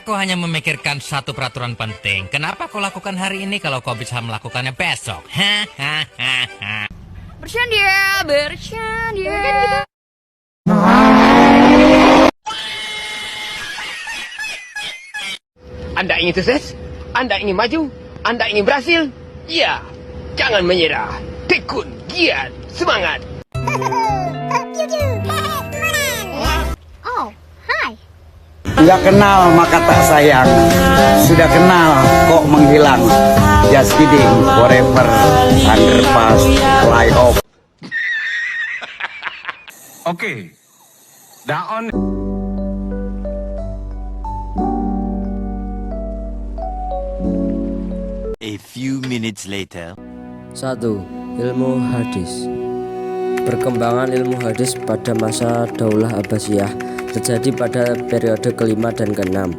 kau hanya memikirkan satu peraturan penting? Kenapa kau lakukan hari ini kalau kau bisa melakukannya besok? Bercanda, bercanda. Anda ingin sukses? Anda ingin maju? Anda ingin berhasil? Ya, jangan menyerah. Tekun, giat, semangat. Oh, hai. Nggak kenal maka tak sayang, sudah kenal kok menghilang. Just kidding, forever, underpass, fly off. Okay, down. A few minutes later. 1. Ilmu hadis. Perkembangan ilmu hadis pada masa Daulah Abbasiyah terjadi pada periode kelima dan keenam.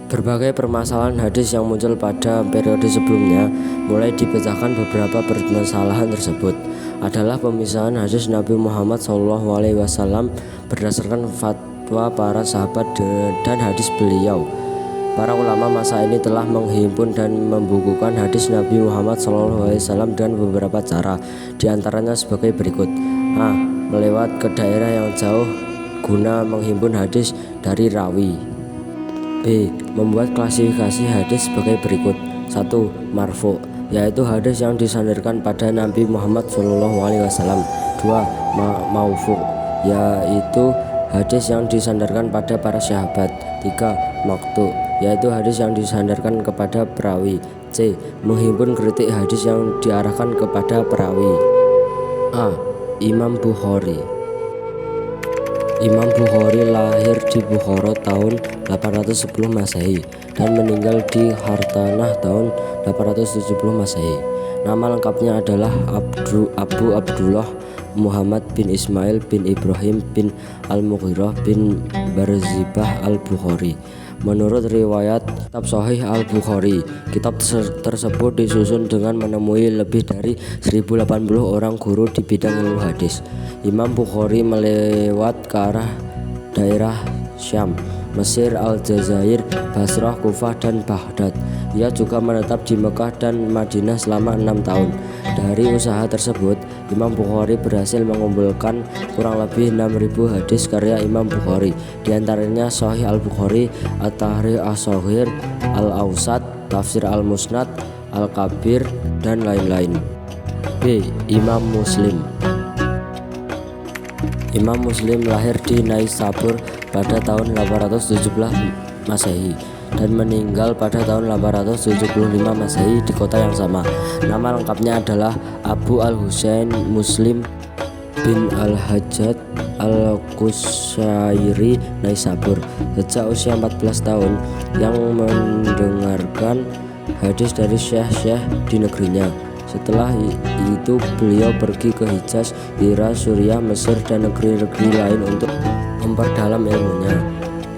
Berbagai permasalahan hadis yang muncul pada periode sebelumnya mulai dipecahkan. Beberapa permasalahan tersebut adalah pemisahan hadis Nabi Muhammad SAW berdasarkan fatwa para sahabat dan hadis beliau. Para ulama masa ini telah menghimpun dan membukukan hadis Nabi Muhammad SAW dengan beberapa cara, diantaranya sebagai berikut. A. Melewat ke daerah yang jauh guna menghimpun hadis dari rawi. B. Membuat klasifikasi hadis sebagai berikut. 1. Marfu, yaitu hadis yang disandarkan pada Nabi Muhammad SAW. 2. Maufu, yaitu hadis yang disandarkan pada para sahabat. 3. Maqtu, yaitu hadis yang disandarkan kepada perawi. C. Menghimpun kritik hadis yang diarahkan kepada perawi. A. Imam Bukhari. Imam Bukhari lahir di Bukhara tahun 810 Masehi dan meninggal di Hartanah tahun 870 Masehi. Nama lengkapnya adalah Abu Abdullah Muhammad bin Ismail bin Ibrahim bin Al-Mughirah bin Barzibah Al-Bukhari. Menurut riwayat kitab Sahih Al-Bukhari, kitab tersebut disusun dengan menemui lebih dari 1080 orang guru di bidang ilmu hadis. Imam Bukhari melewat ke arah daerah Syam, Mesir, Aljazair, Basrah, Kufah, dan Baghdad. Ia juga menetap di Mekah dan Madinah selama 6 tahun. Dari usaha tersebut, Imam Bukhari berhasil mengumpulkan kurang lebih 6.000 hadis karya Imam Bukhari, diantaranya Sahih Al-Bukhari, At-Tahrir As-Shaghir, Al-Awsat, Tafsir Al-Musnad, Al-Kabir, dan lain-lain. B. Imam Muslim. Imam Muslim lahir di Naisabur pada tahun 817 Masehi dan meninggal pada tahun 875 Masehi di kota yang sama. Nama lengkapnya adalah Abu Al-Husain Muslim bin Al-Hajjaj Al-Qushairi Naisabur. Sejak usia 14 tahun yang mendengarkan hadis dari syekh-syekh di negerinya. Setelah itu beliau pergi ke Hijaz, Irak, Suriah, Mesir, dan negeri-negeri lain untuk memperdalam ilmunya.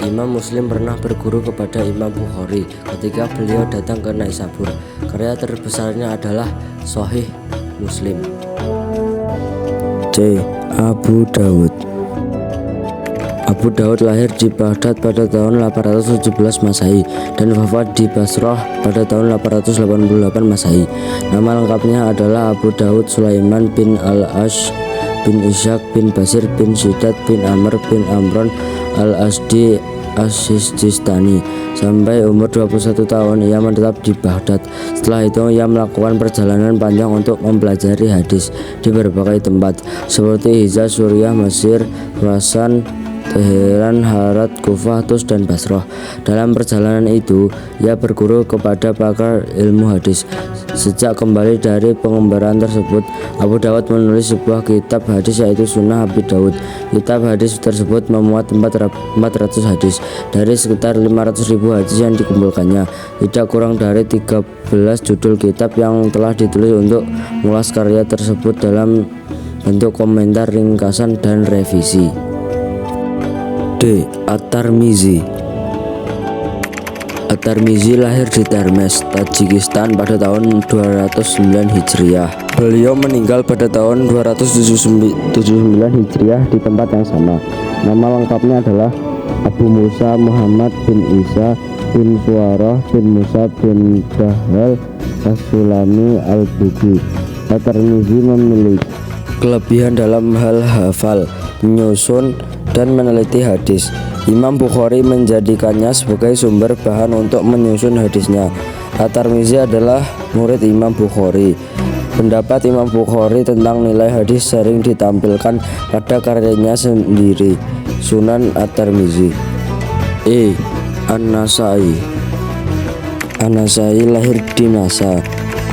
Imam Muslim pernah berguru kepada Imam Bukhari ketika beliau datang ke Naisabur. Karya terbesarnya adalah Sahih Muslim. C. Abu Dawud. Abu Dawud lahir di Baghdad pada tahun 817 Masehi dan wafat di Basrah pada tahun 888 Masehi. Nama lengkapnya adalah Abu Dawud Sulaiman bin Al-Ash bin Ishaq bin Basir bin Sidat bin Amr bin Amron Al-Asdi As-Sistani. Sampai umur 21 tahun ia menetap di Baghdad. Setelah itu ia melakukan perjalanan panjang untuk mempelajari hadis di berbagai tempat seperti Hijaz, Suriah, Mesir, Khurasan, Teheran, Harat, Kufah, Tus, dan Basrah. Dalam perjalanan itu, ia berguru kepada pakar ilmu hadis. Sejak kembali dari pengembaraan tersebut, Abu Dawud menulis sebuah kitab hadis yaitu Sunnah Abi Dawud. Kitab hadis tersebut memuat 400 hadis dari sekitar 500.000 hadis yang dikumpulkannya. Tidak kurang dari 13 judul kitab yang telah ditulis untuk mengulas karya tersebut dalam bentuk komentar, ringkasan, dan revisi. D. At-Tirmizi. At-Tirmizi lahir di Termes, Tajikistan pada tahun 209 Hijriah. Beliau meninggal pada tahun 279 Hijriah di tempat yang sama. Nama lengkapnya adalah Abu Musa Muhammad bin Isa bin Suwarah bin Musa bin Bahal As-Sulami Al-Buki. At-Tirmizi memiliki kelebihan dalam hal hafal, menyusun, dan meneliti hadis. Imam Bukhari menjadikannya sebagai sumber bahan untuk menyusun hadisnya. At-Tirmizi adalah murid Imam Bukhari. Pendapat Imam Bukhari tentang nilai hadis sering ditampilkan pada karyanya sendiri, Sunan At-Tirmizi. An-Nasai. An-Nasai lahir di Nasa,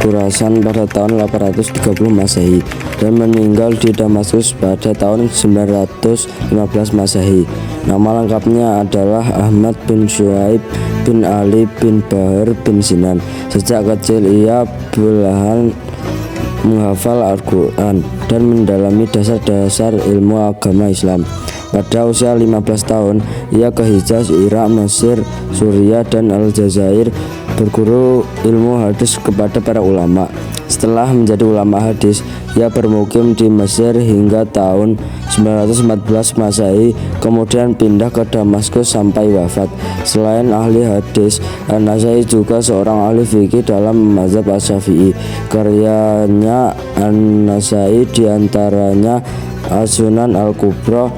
Khurasan pada tahun 830 Masehi dan meninggal di Damaskus pada tahun 915 Masehi. Nama lengkapnya adalah Ahmad bin Syuaib bin Ali bin Bahar bin Sinan. Sejak kecil ia belahan menghafal Al-Quran dan mendalami dasar-dasar ilmu agama Islam. Pada usia 15 tahun, ia ke Hijaz, Irak, Mesir, Suriah, dan Aljazair berguru ilmu hadis kepada para ulama. Setelah menjadi ulama hadis, ia bermukim di Mesir hingga tahun 914 Masehi, kemudian pindah ke Damaskus sampai wafat. Selain ahli hadis, An-Nasai juga seorang ahli fikih dalam mazhab Asy-Syafi'i. Karyanya An-Nasai diantaranya As-Sunan Al-Kubra,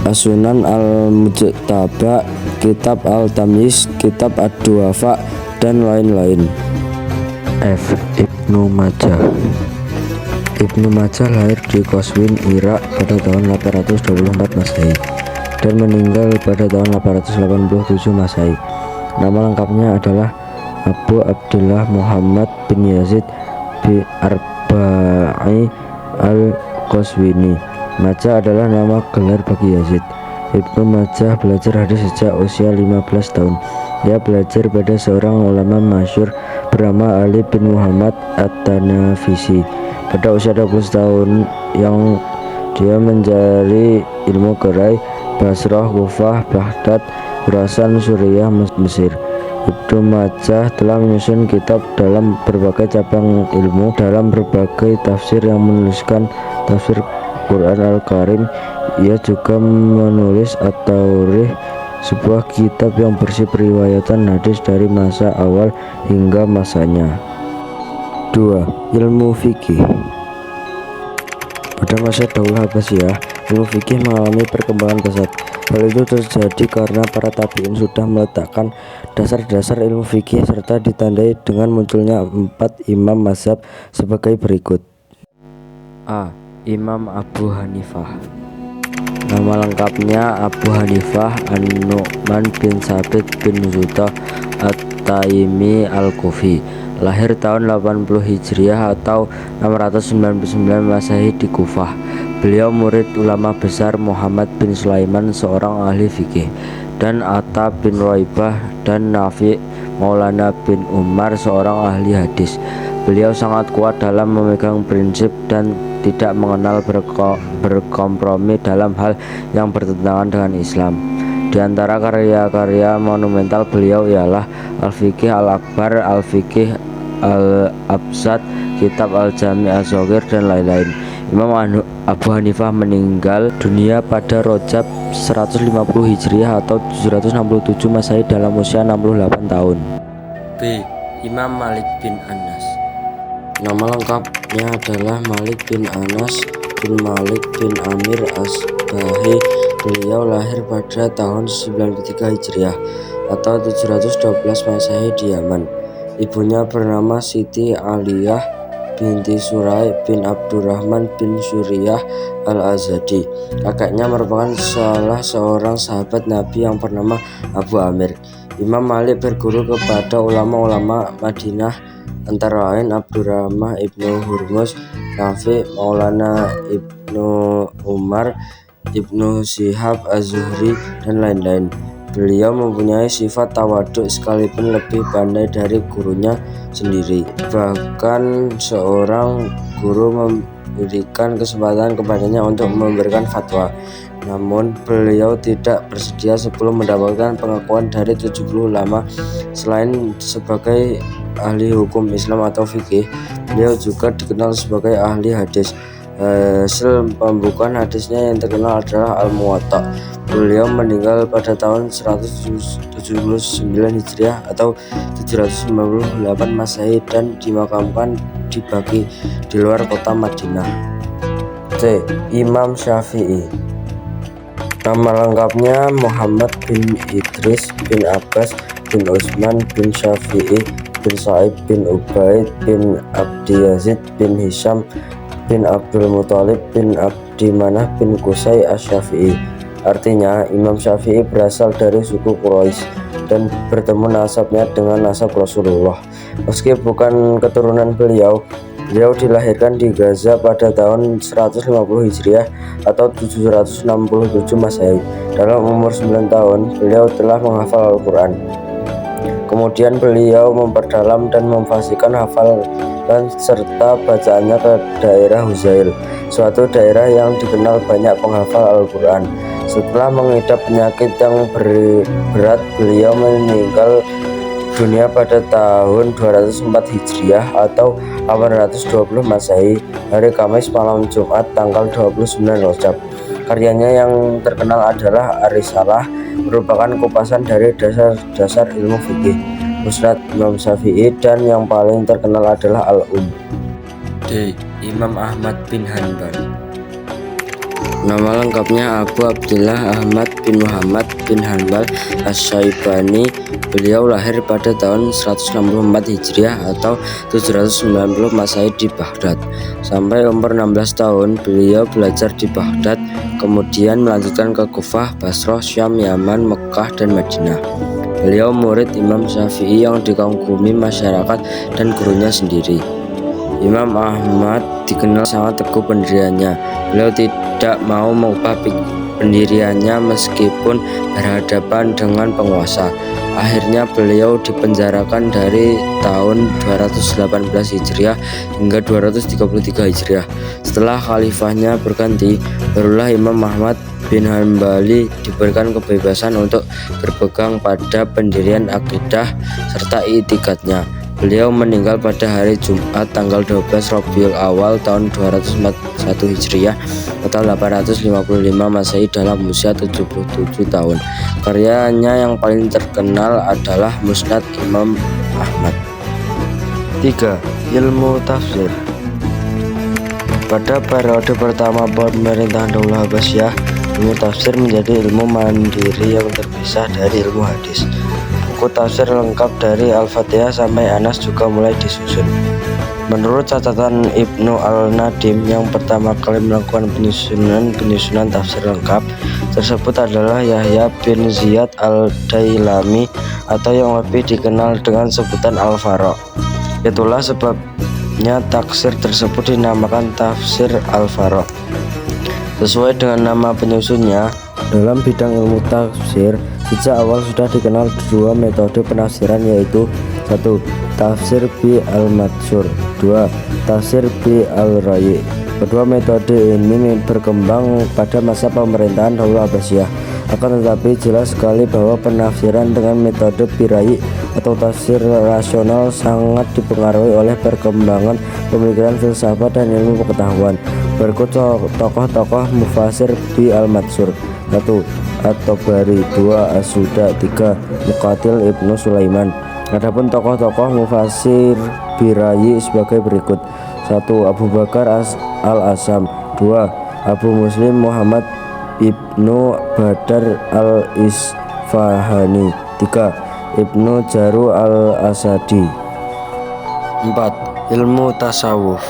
As-Sunan Al-Mujtaba, Kitab Al-Tamyiz, Kitab Ad-Du'afa, dan lain-lain. Ibnu Majah. Ibnu Majah lahir di Qazwin, Irak pada tahun 824 Masehi dan meninggal pada tahun 887 Masehi. Nama lengkapnya adalah Abu Abdullah Muhammad bin Yazid bin Arba'i Al-Qazwini. Majah adalah nama gelar bagi Yazid. Ibnu Majah belajar hadis sejak usia 15 tahun. Ia belajar pada seorang ulama masyhur bernama Ali bin Muhammad At-Tanafisi. Pada usia 20 tahun yang dia mencari ilmu gerai Basrah, Kufah, Baghdad, Khurasan, Suriah, Mesir. Ibnu Majah telah menyusun kitab dalam berbagai cabang ilmu, dalam berbagai tafsir yang menuliskan tafsir Quran Al-Karim. Ia juga menulis At-Taurih, sebuah kitab yang berisi periwayatan hadis dari masa awal hingga masanya. 2. Ilmu fikih. Pada masa Daulah Abbasiyah, ilmu fikih mengalami perkembangan pesat. Hal itu terjadi karena para tabi'in sudah meletakkan dasar-dasar ilmu fikih serta ditandai dengan munculnya 4 imam mazhab sebagai berikut. A. Imam Abu Hanifah. Nama lengkapnya Abu Hanifah An-Nu'man bin Sabit bin Zuta At-Taimi Al-Kufi. Lahir tahun 80 Hijriah atau 699 Masehi di Kufah. Beliau murid ulama besar Muhammad bin Sulaiman, seorang ahli fikih, dan Atta bin Roibah dan Nafi' Maulana bin Umar, seorang ahli hadis. Beliau sangat kuat dalam memegang prinsip dan tidak mengenal berkompromi dalam hal yang bertentangan dengan Islam. Di antara karya-karya monumental beliau ialah Al-Fiqih Al-Akbar, Al-Fiqih Al-Absat, Kitab Al-Jami' Al-Shaghir, dan lain-lain. Imam Abu Hanifah meninggal dunia pada Rajab 150 Hijriah atau 767 Masehi dalam usia 68 tahun. B. Imam Malik bin Anas. Nama lengkapnya adalah Malik bin Anas bin Malik bin Amir Asbahi. Beliau lahir pada tahun 93 Hijriah atau 712 Masehi di Yaman. Ibunya bernama Siti Aliyah binti Surai bin Abdurrahman bin Suriyah Al-Azadi. Kakaknya merupakan salah seorang sahabat Nabi yang bernama Abu Amir. Imam Malik berguru kepada ulama-ulama Madinah, antara lain Abdurrahman ibnu Hurmuz, Nafi' Maulana ibnu Umar, Ibnu Syihab Az-Zuhri, dan lain-lain. Beliau mempunyai sifat tawaduk sekalipun lebih pandai dari gurunya sendiri. Bahkan seorang guru memberikan kesempatan kepadanya untuk memberikan fatwa. Namun beliau tidak bersedia sebelum mendapatkan pengakuan dari 70 ulama. Selain sebagai ahli hukum Islam atau fikih, beliau juga dikenal sebagai ahli hadis. Hasil pembukuan hadisnya yang terkenal adalah Al-Muwatta. Beliau meninggal pada tahun 179 Hijriah atau 798 Masehi dan dimakamkan di Baqi di luar kota Madinah. C. Imam Syafi'i. Nama lengkapnya Muhammad bin Idris bin Abbas bin Utsman bin Syafi'i bin Sa'id bin Ubaid bin Abdi Yazid bin Hisham bin Abdul Muthalib bin Abdi Manah bin Qusay Asy-Syafi'i. Artinya, Imam Syafi'i berasal dari suku Quraisy dan bertemu nasabnya dengan nasab Rasulullah. Meski bukan keturunan beliau dilahirkan di Gaza pada tahun 150 Hijriah atau 767 Masehi. Dalam umur 9 tahun, beliau telah menghafal Al-Quran. Kemudian beliau memperdalam dan memfasihkan hafalan serta bacaannya ke daerah Huzail, suatu daerah yang dikenal banyak penghafal Al-Quran. Setelah mengidap penyakit yang berat, beliau meninggal dunia pada tahun 204 Hijriah atau 820 Masehi, hari Kamis malam Jumat tanggal 29 Rajab. Karyanya yang terkenal adalah Ar-Risalah, merupakan kupasan dari dasar-dasar ilmu fikih, Musnad Imam Syafi'i, dan yang paling terkenal adalah D. Imam Ahmad bin Hanbal. Nama lengkapnya Abu Abdillah Ahmad bin Muhammad bin Hanbal Asy-Syaibani. Beliau lahir pada tahun 164 Hijriah atau 790 Masehi di Baghdad. Sampai umur 16 tahun beliau belajar di Baghdad, kemudian melanjutkan ke Kufah, Basrah, Syam, Yaman, Mekah, dan Madinah. Beliau murid Imam Syafi'i yang dikagumi masyarakat dan gurunya sendiri. Imam Ahmad dikenal sangat teguh pendiriannya. Beliau tidak mau mengubah pendiriannya meskipun berhadapan dengan penguasa. Akhirnya beliau dipenjarakan dari tahun 218 Hijriah hingga 233 Hijriah. Setelah khalifahnya berganti, barulah Imam Ahmad bin Hanbali diberikan kebebasan untuk berpegang pada pendirian akidah serta i'tikadnya. Beliau meninggal pada hari Jumat tanggal 12 Rabiul Awal tahun 241 Hijriah atau 855 Masehi dalam usia 77 tahun. Karyanya yang paling terkenal adalah Musnad Imam Ahmad. 3. Ilmu tafsir. Pada periode pertama pemerintahan Daulah Abbasiyah, ilmu tafsir menjadi ilmu mandiri yang terpisah dari ilmu hadis. Buku tafsir lengkap dari Al-Fatihah sampai Anas juga mulai disusun. Menurut catatan Ibnu Al-Nadim, yang pertama kali melakukan penyusunan tafsir lengkap tersebut adalah Yahya bin Ziyad Al-Dailami atau yang lebih dikenal dengan sebutan Al-Fara. Itulah sebabnya tafsir tersebut dinamakan tafsir Al-Fara. Sesuai dengan nama penyusunnya, dalam bidang ilmu tafsir sejak awal sudah dikenal dua metode penafsiran, yaitu 1. Tafsir bi al-matsur, 2. Tafsir bi al-rayi. Kedua metode ini berkembang pada masa pemerintahan Daulah Abbasiyah. Akan tetapi jelas sekali bahwa penafsiran dengan metode bi-rayi atau tafsir rasional sangat dipengaruhi oleh perkembangan pemikiran filsafat dan ilmu pengetahuan. Berikut tokoh-tokoh mufasir bi al-matsur. 1. At-Tabari, 2. As-Suda, 3. Muqatil Ibnu Sulaiman. Adapun tokoh-tokoh mufasir bi-rayi sebagai berikut: 1. Abu Bakar Al-Asam, 2. Abu Muslim Muhammad Ibnu Badar Al-Isfahani, 3. Ibnu Jaru Al-Asadi. 4. Ilmu tasawuf.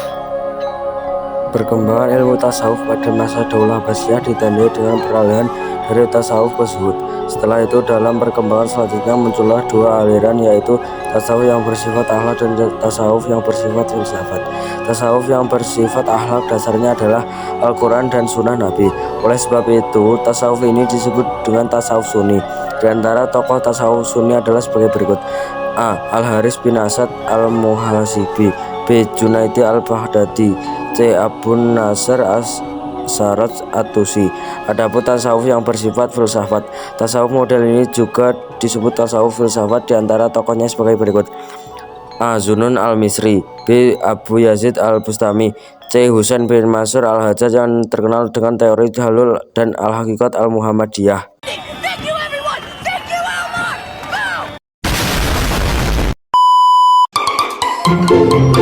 Perkembangan ilmu tasawuf pada masa Daulah Abbasiyah ditandai dengan peralihan dari tasawuf ke zuhud. Setelah itu dalam perkembangan selanjutnya muncullah dua aliran, yaitu tasawuf yang bersifat akhlak dan tasawuf yang bersifat filsafat. Tasawuf yang bersifat akhlak dasarnya adalah Al-Quran dan Sunnah Nabi. Oleh sebab itu tasawuf ini disebut dengan tasawuf sunni. Di antara tokoh tasawuf sunni adalah sebagai berikut: A. Al-Haris bin Asad Al-Muhasibi, B. Junaidi Al-Baghdadi, C. Abu Nasr As-Saraj At-Tusi. Adapun tasawuf yang bersifat filsafat, tasawuf model ini juga disebut tasawuf filsafat. Di antara tokohnya sebagai berikut: A. Zunun al-Misri, B. Abu Yazid al-Bustami, C. Husain bin Mansur al-Hajjaj yang terkenal dengan teori Halul dan al-Haqiqat al-Muhammadiyah. Thank you, Elmo. Go!